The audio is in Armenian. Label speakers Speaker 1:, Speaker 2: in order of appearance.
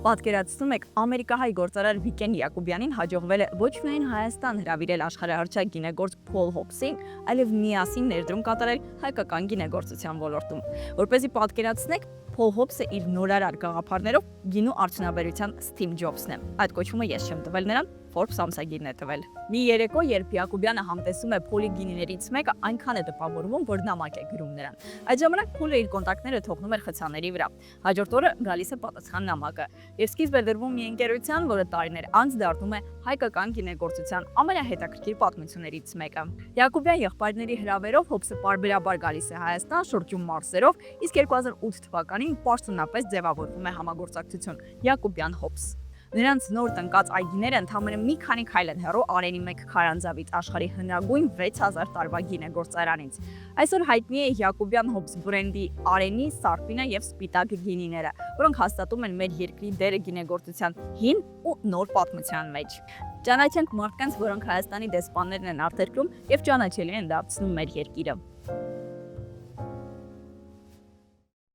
Speaker 1: Պատկերացնում եք, ամերիկահայ գործարար Վիկեն Յակոբյանին հաջողվել է ոչ միայն Հայաստան հրավիրել աշխարհահռչակ գինեգործ Փոլ Հոփսին, այլև միասին ներդրում կատարել հայկական գինեգործության ոլորտում։ Որպեսզի պատկերացնեք, Փոլ Հոփսը իր նորարար գաղափարներով գինու արդյունաբերության Սթիվ Ջոբսն է։ Այդ կոչումը ես չեմ տվել նրան, Forbes ամսագիրն է տվել։ Մի երեկո, երբ Յակոբյանը համտեսում է Փոլի գինիներից մեկը, այնքան է տպավորվում, որ նամակ է գրում նրան։ Այդ ժամանակ Փոլը իր կոնտակտները թողնում էր խցաների վրա։ Հաջորդ օրը գալիս է պատասխան նամակը։ Եվ սկիզբ է դրվում մի ընկերության, որը տարիներ անց դառնում է հայկական գինեգործության ամենահետաքրքիր պատմություններից մեկը։ Յակոբյան եղբայրների հրավերով Հոփսը պարբերաբար գալիս է Հայաստան շրջում մարզերով, իսկ 2008 թվականին պարզունապես ձևավորվում է համագործակցություն Յակոբյան Հոփս։ Նրանց նոր տնկած այգիները ընդամենը մի քանի քայլ են հեռու Արենի 1 քարանձավից, աշխարհի հնագույն 6000 տարվա գինեգործարանից։ Այսօր հայտնի է Յակոբյան Հոփս բրենդի Արենի, Սարպինը եւ Սպիտակ գինիները, որոնք հաստատում են մեր երկրի դերը գինեգործության հին ու նոր պատմության մեջ։ Ճանաչենք մարդկանց, որոնք Հայաստանի դեսպաններն են արտերկրում եւ ճանաչելի են դարձնում մեր երկիրը։